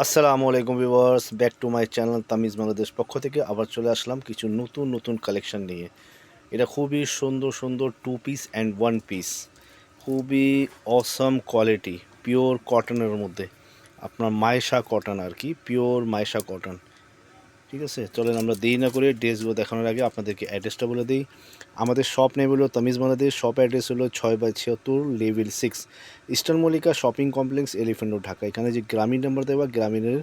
আসসালামু আলাইকুম viewers, back to my channel Tamij Bangladesh পক্ষ থেকে আবার চলে আসলাম কিছু নতুন নতুন কালেকশন নিয়ে। এটা খুবই সুন্দর সুন্দর two piece and one piece, খুবই অসাম কোয়ালিটি, পিওর কটনের মধ্যে, আপনার মাইশা কটন আর কি, পিওর মাইশা কটন। ঠিক আছে, চলেন আমরা দেরি না করে ড্রেসগুলো দেখানোর আগে আপনাদেরকে অ্যাড্রেসটা বলে দিই। আমাদের শপ নেম হলো তামিজ বাংলাদেশ, শপ অ্যাড্রেস হলো 6/76 level 6, eastern Mallika shopping complex, elephant road, Dhaka. এখানে যে গ্রামীণ নাম্বার দেওয়া, গ্রামীণের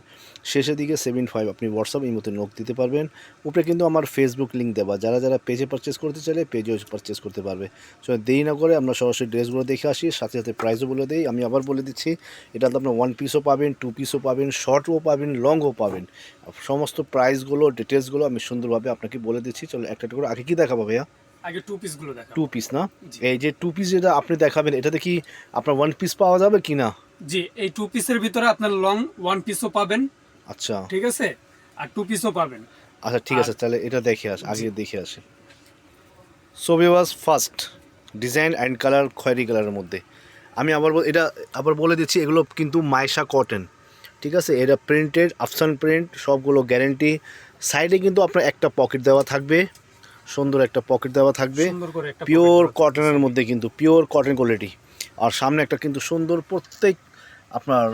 শেষের দিকে 75, আপনি হোয়াটসঅ্যাপ এই মতো নক দিতে পারবেন। উপরে কিন্তু আমার ফেসবুক লিঙ্ক দেওয়া, যারা যারা পেজে পারচেস করতে চাইলে পেজেও পারচেস করতে পারবে। সো দেরি না করে আমরা সরাসরি ড্রেসগুলো দেখে আসি, সাথে সাথে প্রাইসও বলে দিই। আমি আবার বলে দিচ্ছি, এটাতে আপনার ওয়ান পিসও পাবেন, টু পিসও পাবেন, শর্টও পাবেন, লংও পাবেন। সমস্ত প্রাইসগুলো ডিটেলসগুলো আমি সুন্দরভাবে আপনাকে বলে দিচ্ছি। চলো একটা একটা করে আগে কি দেখাবো ভাইয়া? আগে টু পিস গুলো দেখাবো। টু পিস না? জি। এই যে টু পিস যেটা আপনি দেখাবেন, এটাতে কি আপনার ওয়ান পিস পাওয়া যাবে কি না? জি, এই টু পিসের ভিতরে আপনার লং ওয়ান পিসও পাবেন, আচ্ছা ঠিক আছে, আর টু পিসও পাবেন। আচ্ছা, ঠিক আছে, আর- তাহলে এটা দেখে আগে জি। দেখে আসি। So viewers, first design and colour খয়েরি কালারের মধ্যে আমি এটা আবার বলে দিচ্ছি, এগুলো কিন্তু মাইশা কটন। ঠিক আছে, এটা প্রিন্টেড, আফসান প্রিন্ট, সবগুলো গ্যারেন্টি। সাইডে কিন্তু আপনার একটা পকেট দেওয়া থাকবে, সুন্দর একটা পকেট দেওয়া থাকবে, সুন্দর করে একটা পিওর পকেট দেওয়া কটনের মধ্যে, কিন্তু পিওর কটন কোয়ালিটি। আর সামনে একটা কিন্তু সুন্দর প্রত্যেক আপনার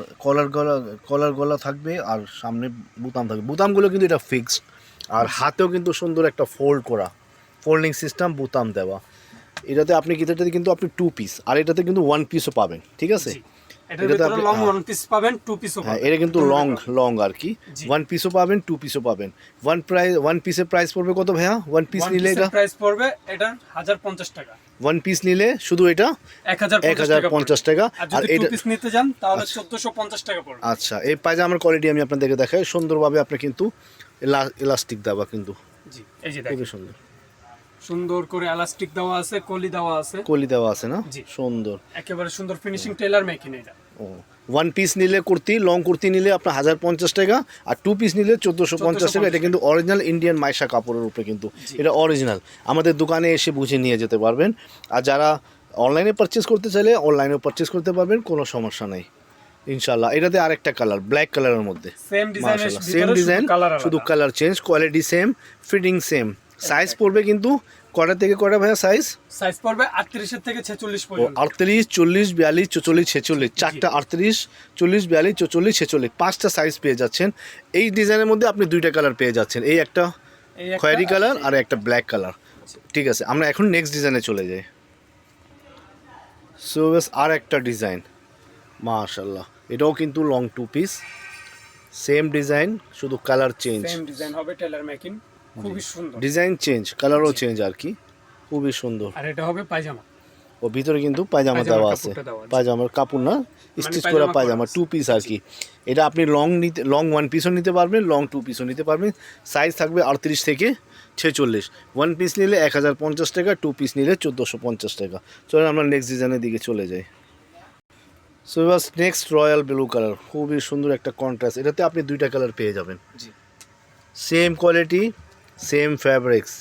কলার গলা থাকবে, আর সামনে বুতাম থাকবে, বুতামগুলো কিন্তু এটা ফিক্সড। আর হাতেও কিন্তু সুন্দর একটা ফোল্ড করা, ফোল্ডিং সিস্টেম, বুতাম দেওয়া। এটাতে আপনি কিন্তু আপনি টু পিস, আর এটাতে কিন্তু ওয়ান পিসও পাবেন। ঠিক আছে, জি, এটার ভিতরে লং ওয়ান পিস পাবেন, টু পিসও হ্যাঁ, পাবেন। এটা কিন্তু দুটোই লং পাবেন। লং আর কি, জি। ওয়ান পিসও পাবেন, টু পিসও পাবেন। ওয়ান পিসের প্রাইস পড়বে কত ভাইয়া? ওয়ান পিস ওয়ান নিলে এটা পিসের প্রাইস পড়বে এটা 1050 টাকা। ওয়ান পিস নিলে শুধু এটা 1050 টাকা। আর আর যদি টু এটা পিস নিতে যান তাহলে 1450 টাকা পড়বে। আচ্ছা, এই পায়জামার কোয়ালিটি আমি আপনাদেরকে দেখাই সুন্দরভাবে। আপনি কিন্তু ইলাস্টিক দেওয়া, কিন্তু জি, এই যে খুবই দেখেন, সুন্দর সুন্দর করে এলাস্টিক দেওয়া আছে, কলি দেওয়া আছে। কলি দেওয়া আছে না? জি। সুন্দর। একেবারে সুন্দর ফিনিশিং, টেলার মেকিং এটা। ও, ওয়ান পিস নিলে কুর্তি, লং কুর্তি নিলে আপনার 1050 টাকা, আর টু পিস নিলে 1450 টাকা। এটা কিন্তু অরিজিনাল ইন্ডিয়ান মাইশা কাপড়ের উপরে, কিন্তু জি। এটা অরিজিনাল। আমাদের দোকানে এসে বুঝে নিয়ে যেতে পারবেন। আর যারা অনলাইনে পারচেস করতে চাইলে অনলাইনেও পারচেস করতে পারবেন, কোনো সমস্যা নেই ইনশাল্লাহ। এটাতে আরেকটা কালার, ব্ল্যাক কালারের মধ্যে, সেম ডিজাইনের মাশাআল্লাহ, সেম ভিতরে ডিজাইন, কালার শুধু আলাদা। Colour change, quality same, fitting same. Size পড়বে কিন্তু কটা থেকে কটা ভাইয়া সাইজ? সাইজ পড়বে 38 এর থেকে 46 ও, পর্যন্ত। 38, 40, 42, 44, 46, চারটা 38, 40, 42, 44, 46, পাঁচটা সাইজ পেয়ে যাচ্ছেন। এই ডিজাইনের মধ্যে আপনি দুইটা কালার পেয়ে যাচ্ছেন, এই একটা এই একটা খয়েরি আর কালার এই আর একটা ব্ল্যাক কালার। ঠিক আছে, আমরা এখন নেক্সট ডিজাইনে চলে যাই। সো আর একটা ডিজাইন, মাশাআল্লাহ, এটাও কিন্তু long two piece, same design, শুধু কালার চেঞ্জ। সেম ডিজাইন হবে, টেলার মেকিং, খুবই সুন্দর। ডিজাইন চেঞ্জ, কালারও চেঞ্জ আর কি, খুবই সুন্দর। আর এটা হবে পায়জামা। ও, ভিতরে কিন্তু পায়জামা পায়জামার দেওয়া আছে, কাপড়টা দেওয়া আছে। পায়জামার কাপড় না, স্টিচ করা পায়জামা পায়জামা, করা টু পিস আর কি। এটা আপনি লং ওয়ান পিসও নিতে পারবেন, লং টু পিসও নিতে পারবেন। সাইজ থাকবে 38 থেকে 46। ওয়ান পিস নিলে 1050 টাকা, টু পিস নিলে 1450 টাকা। চলুন আমরা নেক্সট ডিজাইনের দিকে চলে যাই। সো বাস নেক্সট রয়্যাল ব্লু কালার, খুবই সুন্দর একটা কন্ট্রাস্ট। এটাতে আপনি দুইটা কালার পেয়ে যাবেন, জি। Same quality, same fabrics,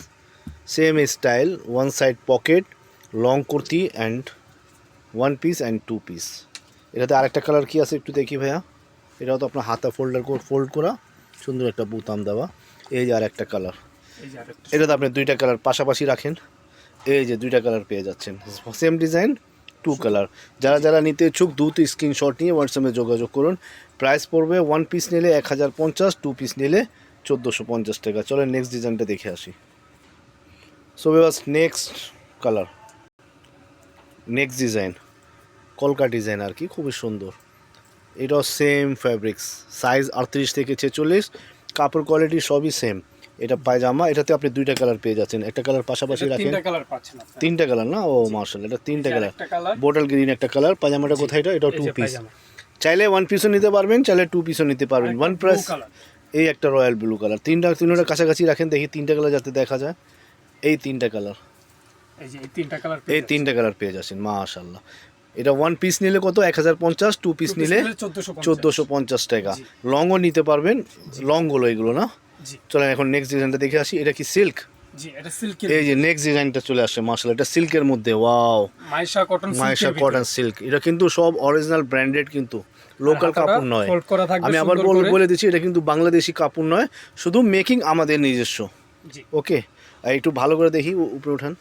same style, one side pocket, long kurti and one piece and two piece. এটাতে আরেকটা কালার কি আছে একটু দেখি ভাইয়া? এটাও তো আপনার হাতা ফোল্ড করা, সুন্দর একটা বুতাম দেওয়া। এই যে আরেকটা কালার, এই যে আরেকটা এটাতে আপনি দুইটা কালার পাশাপাশি রাখেন, এই যে দুইটা কালার পেয়ে যাচ্ছেন, সেম ডিজাইন, টু কালার। যারা যারা নিতে ইচ্ছুক দ্রুত স্ক্রিনশট নিয়ে হোয়াটসঅ্যাপে যোগাযোগ করুন। প্রাইস পড়বে ওয়ান পিস নিলে 1050, টু পিস নিলে 1450 টাকা। চলেন নেক্সট ডিজাইনটা দেখে আসি। সো বাস নেক্সট কালার, নেক্সট ডিজাইন, কলকা ডিজাইন আর কি, খুবই সুন্দর। এটাও সেম ফ্যাব্রিক্স, সাইজ 38 থেকে 46, কাপড় কোয়ালিটি সবই সেম। এটা পায়জামা, এটাতে আপনি দুইটা কালার পেয়ে যাচ্ছেন, একটা কালার পাশাপাশি এটা রাখেন। তিনটা কালার পাচ্ছেন আপনারা। তিনটা কালার না? ও মার্শাল্লাহ, এটা তিনটা এই যে কালার, আরেকটা কালার, বোটল গ্রিন একটা কালার। পায়জামাটা কোথায়? এটাও এই টু যে পিস। পায়জামা। চাইলে ওয়ান পিসও নিতে পারবেন, চাইলে টু পিসও নিতে পারবেন। আরেকটা ওয়ান blue প্রাইস। কালার। এই একটা রয়্যাল ব্লু কালার, তিনটা কাছাকাছি রাখেন দেখি, তিনটা কালার যাতে দেখা যায়। এই তিনটা কালার, এই যে এই তিনটা কালার, এই তিনটা কালার পেয়ে যাচ্ছেন, মাশাল্লাহ। এটা ওয়ান পিস নিলে কত? 1050, টু পিস নিলে 1450 টাকা। জি। লংও নিতে পারবেন, লংগুলো এগুলো না? জি। চলেন এখন নেক্সট ডিজাইনটা দেখে আসি। এটা কি সিল্ক? জি, এটা সিল্কের, এই যে নেক্সট ডিজাইনটা চলে আসছে, মাশাল্লাহ, এটা সিল্কের মধ্যে, ওয়াও, মাইশা কটন মাইশা সিল্কের কটন সিল্ক। এটা কিন্তু সব অরিজিনাল ব্র্যান্ডেড, কিন্তু লোকাল কাপড় নয়। ফোল্ড করা থাকবে আমি আবার সুন্দর করে। বলে দিচ্ছি, এটা কিন্তু বাংলাদেশি কাপড় নয়, শুধু মেকিং আমাদের নিজস্ব। জি, ওকে, একটু ভালো করে দেখি, উপরে উঠান।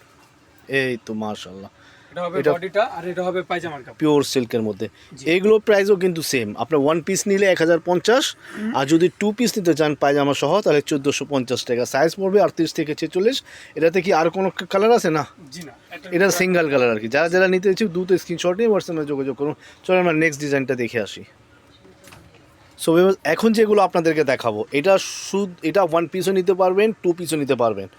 এই তো মাশাআল্লাহ, এটা হবে এটা বডিটা আর এটা হবে পায়জামার কাপড়। পিওর সিল্কের মধ্যে। জি। এইগুলো প্রাইসও কিন্তু সেম, আপনার 1 পিস নিলে 1050, আর যদি 2 পিস নিতে চান পায়জামা সহ তাহলে 1450 টাকা। সাইজ পড়বে 38 থেকে 46। এটাতে কি আর কোনো কালার আছে? না, জি না, এটা সিঙ্গেল কালার আর কি। যারা যারা নিতে ইচ্ছুক দ্রুত স্ক্রিনশট নিয়ে হোয়াটসঅ্যাপে যোগাযোগ করুন। চলো আমরা নেক্সট ডিজাইনটা দেখে আসি। সো এখন যেগুলো আপনাদেরকে দেখাবো, এটা 1 পিসও নিতে পারবেন, 2 পিসও নিতে পারবেন।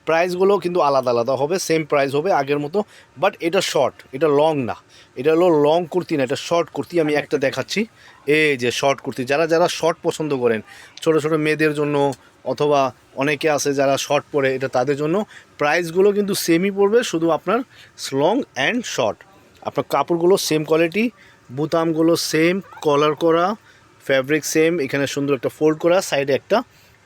প্রাইসগুলো কিন্তু আলাদা আলাদা হবে, সেম প্রাইস হবে আগের মতো, বাট এটা শর্ট, এটা লং না। এটা হলো লং কুর্তি না, এটা শর্ট কুর্তি। আমি একটা দেখাচ্ছি, এই যে শর্ট কুর্তি। যারা যারা শর্ট পছন্দ করেন, ছোট ছোট মেয়েদের জন্য, অথবা অনেকে আছে যারা শর্ট পরে, এটা তাদের জন্য। প্রাইসগুলো কিন্তু সেমই পড়বে, শুধু আপনার লং অ্যান্ড শর্ট। আপনার কাপড়গুলো সেম কোয়ালিটি, বুতামগুলো সেম, কলার করা, ফ্যাব্রিক সেম। এখানে সুন্দর একটা ফোল্ড করা, সাইডে একটা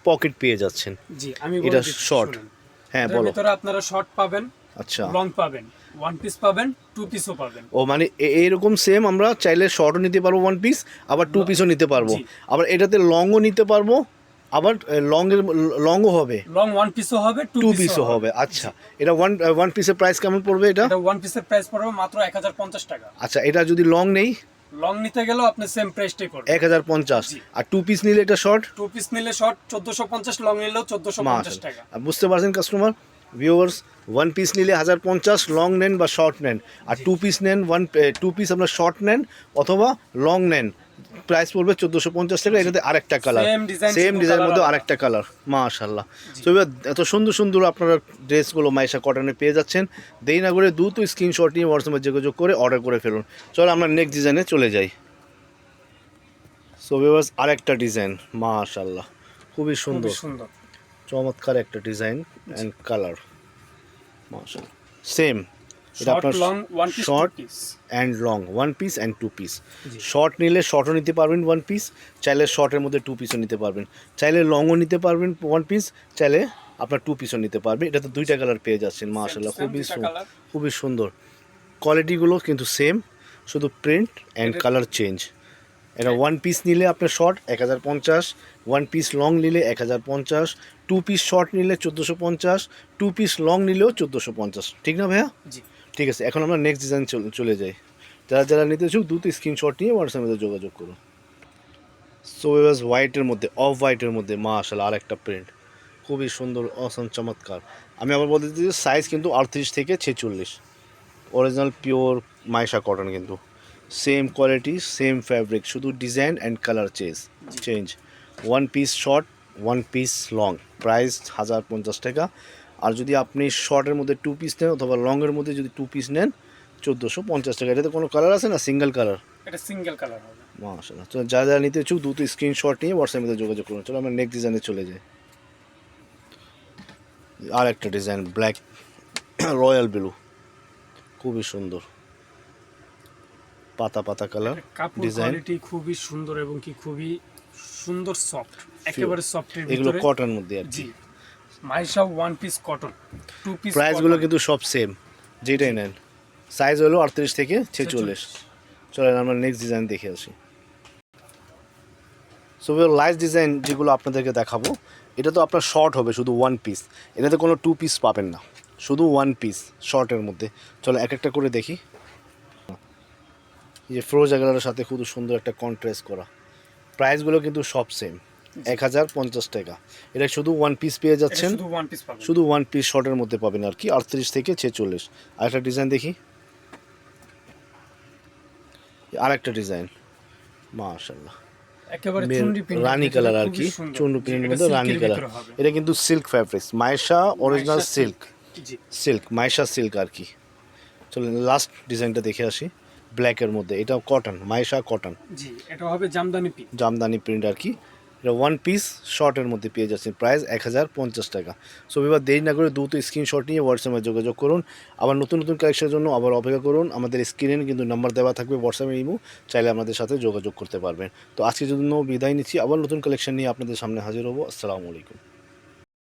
পকেট পেয়ে যাচ্ছেন। জি, আমি এটা বলে দিচ্ছি, শর্ট। শুনুন। হ্যাঁ এটার বলো। ভিতরে আপনারা শর্ট পাবেন, আচ্ছা, লং পাবেন, 1 পিস পাবেন, 2 পিসও পাবেন। ও মানে এইরকম সেম, আমরা চাইলে শর্টও নিতে পারবো 1 পিস, আবার 2 পিসও নিতে পারবো। জি। আবার এটাতে লংও নিতে পারবো, আবার লংও হবে, লং 1 পিসও হবে, 2 2 পিসও পিসও হবে। আচ্ছা, এটা ওয়ান পিসের প্রাইস কেমন পড়বে এটা? এটা 1 পিসের প্রাইস পড়বে মাত্র 1050 টাকা। আচ্ছা, এটা যদি লং নেই লং নিতে গেলেও আপনি সেম প্রাইসটাই পড়বে। 1050, জি। আর 2 পিস নিলে এটা শর্ট 2 পিস নিলে শর্ট 1450, লং নিলেও 1450 টাকা। বুঝতে পারছেন কাস্টমার ভিউয়ার্স? 1 পিস নিলে 1050, লং নেন বা শর্ট নেন, আর 2 পিস নেন, 2 পিস আপনার শর্ট নেন অথবা লং নেন, প্রাইস পড়বে 1450 টাকা। এটাতে আরেকটা কালার, Same design, সেম শুধু ডিজাইনের colour মধ্যে আলাদা। আরেকটা কালার। মাশাআল্লাহ। তো এবার এত সুন্দর সুন্দর আপনারা ড্রেসগুলো মাইশা কটনে পেয়ে যাচ্ছেন। দেরি না করে দ্রুত স্ক্রিনশট নিয়ে হোয়াটসঅ্যাপে যোগাযোগ করে অর্ডার করে ফেলুন। চলো আমরা নেক্সট ডিজাইনে চলে যাই। সো ভিউয়ার্স, আরেকটা ডিজাইন, মাশাআল্লাহ, খুবই সুন্দর, খুবই সুন্দর। চমৎকার একটা ডিজাইন অ্যান্ড কালার। মাশাআল্লাহ, সেম। এটা শর্ট আপনার long 1 piece, 2 short piece. And long, 1 piece and 2 piece. G. Short নিলে শর্টও নিতে পারবেন 1 পিস, চাইলে শর্টের মধ্যে 2 পিসও নিতে পারবেন, চাইলে লংও নিতে পারবেন 1 পিস, চাইলে আপনার 2 পিসও নিতে পারবেন। এটাতে 2টা কালার পেয়ে যাচ্ছেন। মাশাআল্লাহ, same খুবই দুইটা colour। খুবই সুন্দর। কোয়ালিটিগুলো কিন্তু সেম, শুধু প্রিন্ট অ্যান্ড কালার চেঞ্জ। এটা 1 পিস নিলে আপনার শর্ট 1050, 1 পিস লং নিলে 1050, 2 পিস শর্ট নিলে 1450, 2 পিস লং নিলেও 1450। ঠিক না ভাইয়া? জি। ঠিক আছে, এখন আমরা নেক্সট ডিজাইন চলে যাই। যারা যারা নিতে চাও দ্রুত স্ক্রিনশট নিয়ে হোয়াটসঅ্যাপে যোগাযোগ করুন। সো ওয়াজ হোয়াইটের মধ্যে, অফ হোয়াইটের মধ্যে, মাশাআল্লাহ, আর একটা প্রিন্ট, খুবই সুন্দর, অসম, চমৎকার। আমি আবার বলতে দিচ্ছি, সাইজ কিন্তু 38 থেকে 46, অরিজিনাল পিওর মাইশা কটন, কিন্তু সেম কোয়ালিটি, সেম ফ্যাব্রিক, শুধু design and colour change. 1 piece short, 1 piece long, price 1050 টাকা। আর যদি আপনি শর্টের মধ্যে 2 পিস নেন অথবা লংয়ের মধ্যে যদি 2 পিস নেন 1450 টাকা। এটাতে কোনো কালার আছে না? Single colour. এটা সিঙ্গেল কালার হবে। মাশাআল্লাহ। তো যারা যারা নিতে ইচ্ছুক দ্রুত স্ক্রিনশট নিয়ে হোয়াটসঅ্যাপে যোগাযোগ করুন। চলো আমরা নেক্সট ডিজাইনে চলে যাই। আর একটা ডিজাইন, ব্ল্যাক রয়্যাল ব্লু, খুবই সুন্দর, পাতা পাতা কালার কাপড় ডিজাইন। কোয়ালিটি খুবই সুন্দর এবং কি খুবই সুন্দর, সফট, একেবারে সফটের এগুলো ভিতরে। কটন মধ্যে আর কি। জি, মাইশা 1 পিস কটন, 2 পিস। প্রাইসগুলো কিন্তু সব সেম, যেটাই নেন। সাইজ হলো 38 থেকে 46। চলেন আমরা নেক্সট ডিজাইন দেখে আসি। সো লাস্ট ডিজাইন যেগুলো আপনাদেরকে দেখাবো, এটা তো আপনার শর্ট হবে শুধু 1 পিস, এটাতে কোনো 2 পিস পাবেন না, শুধু 1 পিস শর্টের মধ্যে। চলো এক একটা করে দেখি। এই যে ফ্রোজা কালারের সাথে খুব সুন্দর একটা কন্ট্রাস্ট করা। প্রাইসগুলো কিন্তু সব সেম, 1050 টাকা। এটা শুধু 1 পিস পেয়ে যাচ্ছেন, শুধু 1 পিস পাবেন। শুধু 1 পিস শর্টের মধ্যে পাবেন আর কি, 38 থেকে 46। আর একটা ডিজাইন দেখি, আরেকটা ডিজাইন, মাশাআল্লাহ, একেবারে চুনরি প্রিন্ট, রানী কালার আর কি, চুনরি প্রিন্টের মধ্যে রানী কালার। এটা কিন্তু silk fabrics, Maisha original silk, জি, সিল্ক মাইশা সিল্ক আর কি। চলুন লাস্ট ডিজাইনটা দেখে আসি, ব্ল্যাকের মধ্যে। এটা কটন, মাইশা কটন, জি, এটা হবে জামদানি প্রিন্ট, জামদানি প্রিন্ট আর কি। এটা 1 পিস শর্টের মধ্যে পেয়ে যাচ্ছেন, প্রাইস 1050 টাকা। সো এবার দেরি না করে দ্রুত স্ক্রিনশট নিয়ে হোয়াটসঅ্যাপে যোগাযোগ করুন। আবার নতুন নতুন কালেকশনের জন্য আবার অপেক্ষা করুন। আমাদের স্ক্রিনে কিন্তু নাম্বার দেওয়া থাকবে হোয়াটসঅ্যাপে, ইমো, চাইলে আমাদের সাথে যোগাযোগ করতে পারবেন। তো আজকের জন্য বিদায় নিচ্ছি, আবার নতুন কালেকশন নিয়ে আপনাদের সামনে হাজির হবো। আসসালামু আলাইকুম।